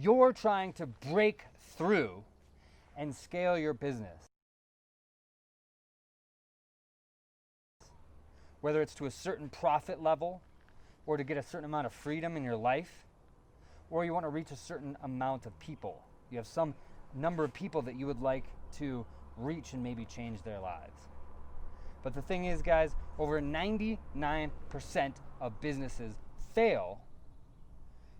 You're trying to break through and scale your business. Whether it's to a certain profit level, or to get a certain amount of freedom in your life, or you want to reach a certain amount of people. You have some number of people that you would like to reach and maybe change their lives. But the thing is, guys, over 99% of businesses fail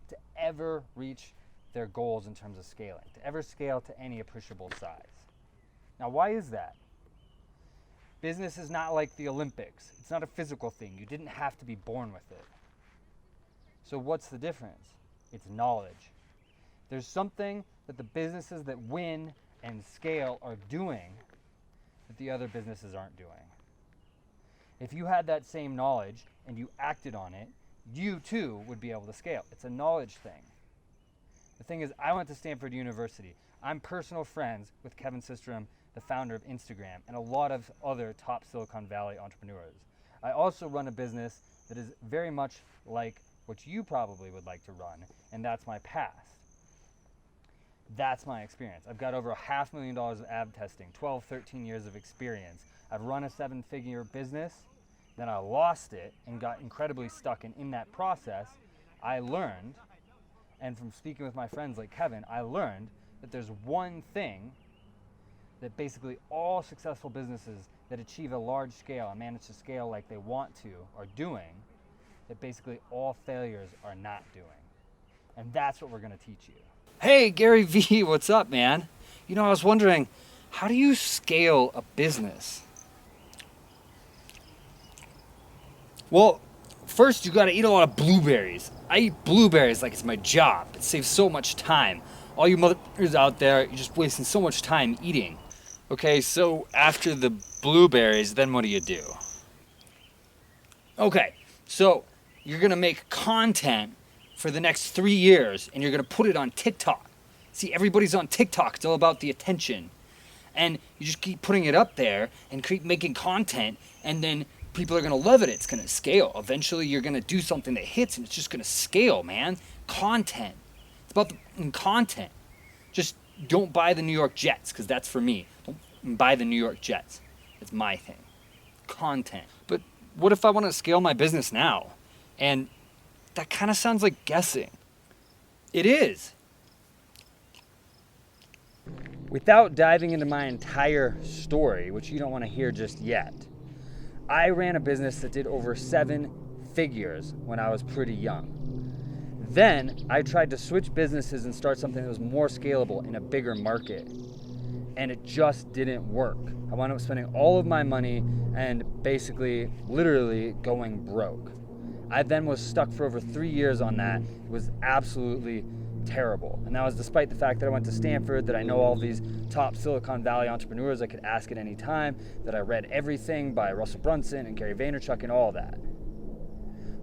to ever reach their goals in terms of scaling, to ever scale to any appreciable size. Now, why is that? Business is not like the Olympics. It's not a physical thing. You didn't have to be born with it. So what's the difference? It's knowledge. There's something that the businesses that win and scale are doing that the other businesses aren't doing. If you had that same knowledge and you acted on it, you too would be able to scale. It's a knowledge thing. The thing is, I went to Stanford University. I'm personal friends with Kevin Systrom, the founder of Instagram, and a lot of other top Silicon Valley entrepreneurs. I also run a business that is very much like what you probably would like to run, and that's my past. That's my experience. I've got over $500,000 of AB testing, 12, 13 years of experience. I've run a 7-figure business, then I lost it and got incredibly stuck, and in that process, I learned, and from speaking with my friends like Kevin, I learned that there's one thing that basically all successful businesses that achieve a large scale and manage to scale like they want to are doing, that basically all failures are not doing. And that's what we're going to teach you. Hey, Gary V, what's up, man? You know, I was wondering, how do you scale a business? Well, first you got to eat a lot of blueberries. I eat blueberries like it's my job. It saves so much time. All you mothers out there, you're just wasting so much time eating. Okay, so after the blueberries, then what do you do? Okay, so you're gonna make content for the next 3 years and you're gonna put it on TikTok. See, everybody's on TikTok, it's all about the attention. And you just keep putting it up there and keep making content, and then people are gonna love it, it's gonna scale. Eventually you're gonna do something that hits and it's just gonna scale, man. Content, it's about the content. Just don't buy the New York Jets, because that's for me. Don't buy the New York Jets. It's my thing. Content. But what if I want to scale my business now? And that kind of sounds like guessing. It is. Without diving into my entire story, which you don't want to hear just yet, I ran a business that did over 7 figures when I was pretty young. Then I tried to switch businesses and start something that was more scalable in a bigger market, and it just didn't work. I wound up spending all of my money and basically literally going broke. I then was stuck for over 3 years on that. It was absolutely terrible. And that was despite the fact that I went to Stanford, that I know all these top Silicon Valley entrepreneurs I could ask at any time, that I read everything by Russell Brunson and Gary Vaynerchuk and all that.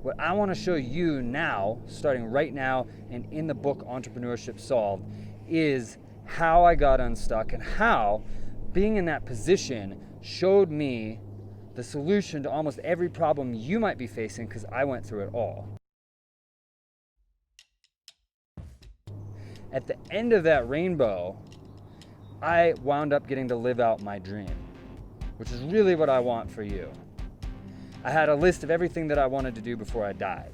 What I want to show you now, starting right now and in the book Entrepreneurship Solved, is how I got unstuck and how being in that position showed me the solution to almost every problem you might be facing, because I went through it all. At the end of that rainbow, I wound up getting to live out my dream, which is really what I want for you. I had a list of everything that I wanted to do before I died.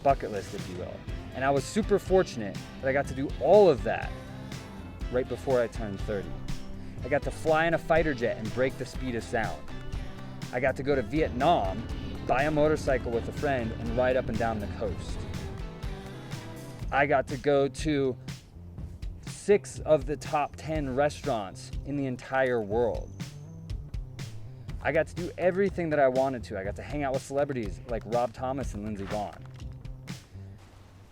Bucket list, if you will. And I was super fortunate that I got to do all of that right before I turned 30. I got to fly in a fighter jet and break the speed of sound. I got to go to Vietnam, buy a motorcycle with a friend, and ride up and down the coast. I got to go to 6 of the top 10 restaurants in the entire world. I got to do everything that I wanted to. I got to hang out with celebrities like Rob Thomas and Lindsey Vonn.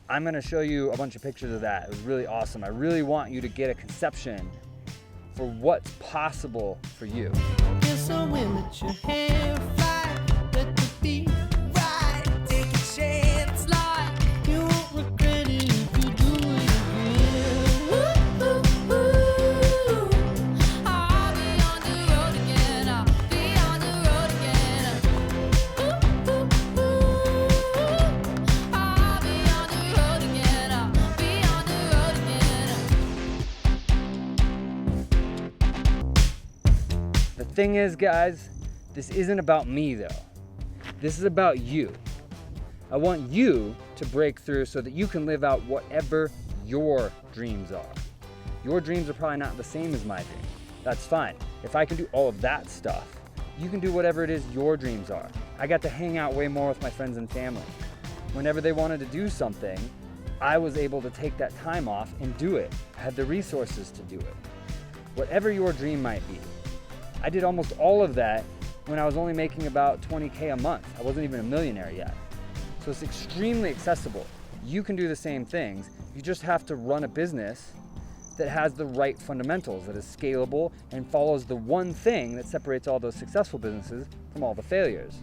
I'm gonna show you a bunch of pictures of that. It was really awesome. I really want you to get a conception for what's possible for you. Yes, I will let your hair fly, let the beat ride, take a chance, like you won't regret it if you do it again. Ooh, ooh, ooh. I'll be on the road again, I'll be on the road again. Ooh, ooh, ooh. I'll be on the road again, I'll be on the road again. thing is, guys, this isn't about me though. This is about you. I want you to break through so that you can live out whatever your dreams are. Your dreams are probably not the same as my dream. That's fine. If I can do all of that stuff, you can do whatever it is your dreams are. I got to hang out way more with my friends and family. Whenever they wanted to do something, I was able to take that time off and do it. I had the resources to do it. Whatever your dream might be. I did almost all of that when I was only making about $20K a month. I wasn't even a millionaire yet. So it's extremely accessible. You can do the same things. You just have to run a business that has the right fundamentals, that is scalable and follows the one thing that separates all those successful businesses from all the failures.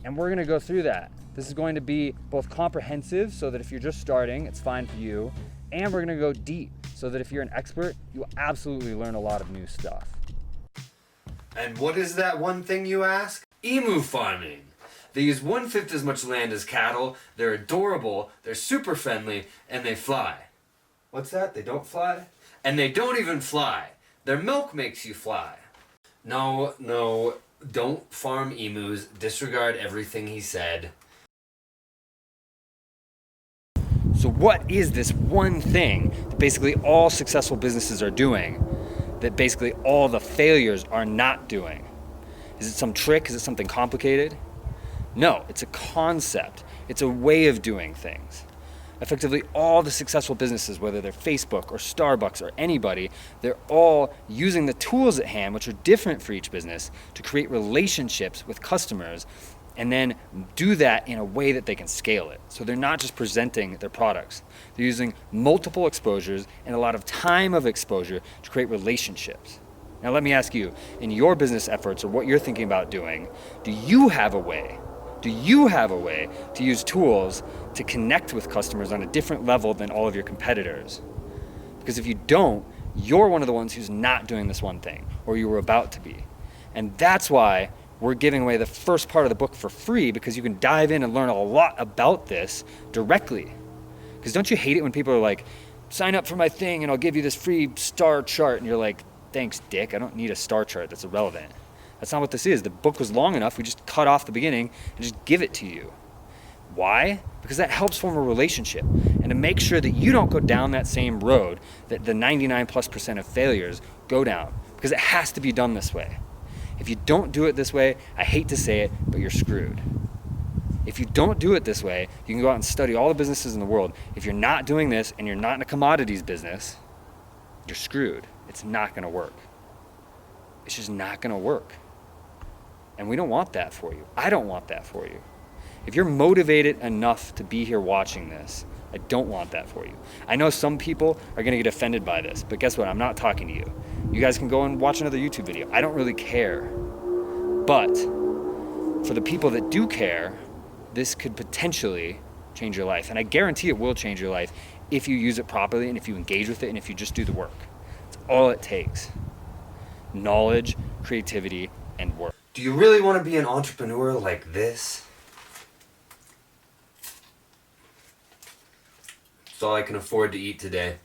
And we're gonna go through that. This is going to be both comprehensive, so that if you're just starting, it's fine for you, and we're gonna go deep, so that if you're an expert, you will absolutely learn a lot of new stuff. And what is that one thing, you ask? Emu farming. They use 1/5 as much land as cattle, they're adorable, they're super friendly, and they fly. What's that? They don't fly? And they don't even fly. Their milk makes you fly. No, don't farm emus. Disregard everything he said. So what is this one thing that basically all successful businesses are doing that basically all the failures are not doing? Is it some trick? Is it something complicated? No, it's a concept. It's a way of doing things. Effectively, all the successful businesses, whether they're Facebook or Starbucks or anybody, they're all using the tools at hand, which are different for each business, to create relationships with customers and then do that in a way that they can scale it. So they're not just presenting their products. They're using multiple exposures and a lot of time of exposure to create relationships. Now let me ask you, in your business efforts or what you're thinking about doing, do you have a way to use tools to connect with customers on a different level than all of your competitors? Because if you don't, you're one of the ones who's not doing this one thing, or you were about to be. And that's why we're giving away the first part of the book for free, because you can dive in and learn a lot about this directly. Because don't you hate it when people are like, sign up for my thing and I'll give you this free star chart, and you're like, thanks, dick, I don't need a star chart, that's irrelevant. That's not what this is. The book was long enough, we just cut off the beginning and just give it to you. Why? Because that helps form a relationship, and to make sure that you don't go down that same road that the 99+% of failures go down, because it has to be done this way. If you don't do it this way, I hate to say it, but you're screwed. If you don't do it this way, you can go out and study all the businesses in the world. If you're not doing this and you're not in a commodities business, you're screwed. It's not gonna work. It's just not gonna work. And we don't want that for you. I don't want that for you. If you're motivated enough to be here watching this, I don't want that for you. I know some people are gonna get offended by this, but guess what? I'm not talking to you. You guys can go and watch another YouTube video. I don't really care. But for the people that do care, this could potentially change your life. And I guarantee it will change your life if you use it properly and if you engage with it and if you just do the work. It's all it takes. Knowledge, creativity, and work. Do you really want to be an entrepreneur like this? It's all I can afford to eat today.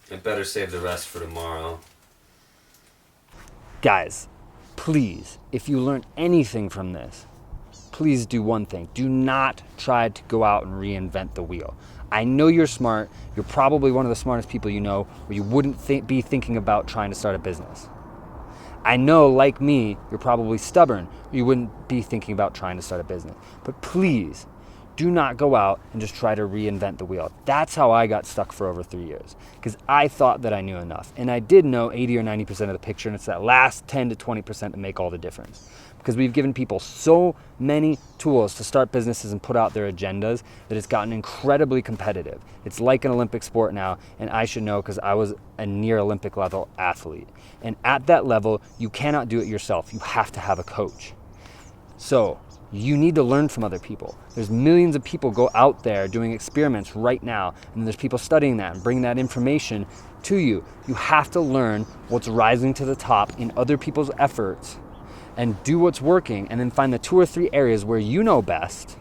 I better save the rest for tomorrow. Guys, please, if you learn anything from this, please do one thing. Do not try to go out and reinvent the wheel. I know you're smart. You're probably one of the smartest people you know, or you wouldn't be thinking about trying to start a business. I know, like me, you're probably stubborn. You wouldn't be thinking about trying to start a business. But please, do not go out and just try to reinvent the wheel. That's how I got stuck for over 3 years, because I thought that I knew enough. And I did know 80 or 90% of the picture, and it's that last 10 to 20% that make all the difference. Because we've given people so many tools to start businesses and put out their agendas that it's gotten incredibly competitive. It's like an Olympic sport now, and I should know because I was a near Olympic level athlete. And at that level, you cannot do it yourself. You have to have a coach. So you need to learn from other people. There's millions of people go out there doing experiments right now, and there's people studying that and bringing that information to you. You have to learn what's rising to the top in other people's efforts and do what's working, and then find the 2 or 3 areas where you know best.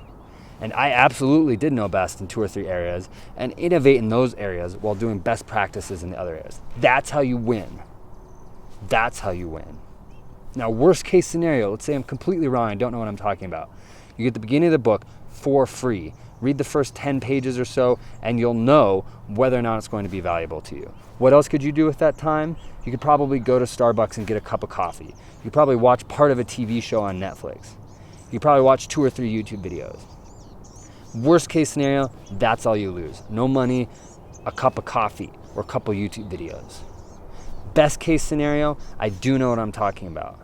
And I absolutely did know best in 2 or 3 areas, and innovate in those areas while doing best practices in the other areas. That's how you win. That's how you win. Now, worst case scenario, let's say I'm completely wrong, I don't know what I'm talking about. You get the beginning of the book for free. Read the first 10 pages or so, and you'll know whether or not it's going to be valuable to you. What else could you do with that time? You could probably go to Starbucks and get a cup of coffee. You could probably watch part of a TV show on Netflix. You could probably watch 2 or 3 YouTube videos. Worst case scenario, that's all you lose. No money, a cup of coffee, or a couple YouTube videos. Best case scenario, I do know what I'm talking about.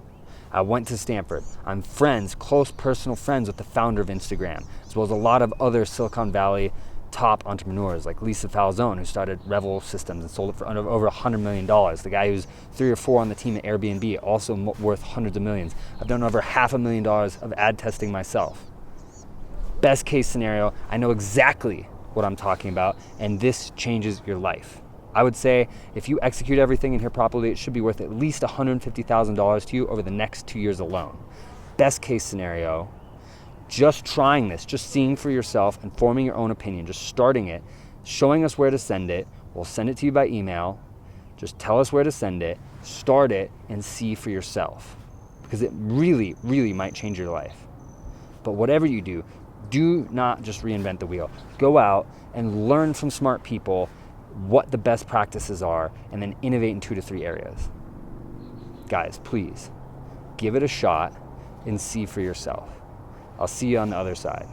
I went to Stanford. I'm friends, close personal friends with the founder of Instagram, as well as a lot of other Silicon Valley top entrepreneurs like Lisa Falzone, who started Revel Systems and sold it for over $100 million. The guy who's 3 or 4 on the team at Airbnb, also worth hundreds of millions. I've done over $500,000 of ad testing myself. Best case scenario, I know exactly what I'm talking about, and this changes your life. I would say if you execute everything in here properly, it should be worth at least $150,000 to you over the next 2 years alone. Best case scenario, just trying this, just seeing for yourself and forming your own opinion, just starting it, showing us where to send it. We'll send it to you by email. Just tell us where to send it, start it, and see for yourself, because it really, really might change your life. But whatever you do, do not just reinvent the wheel. Go out and learn from smart people what the best practices are, and then innovate in 2 to 3 areas. Guys, please give it a shot and see for yourself. I'll see you on the other side.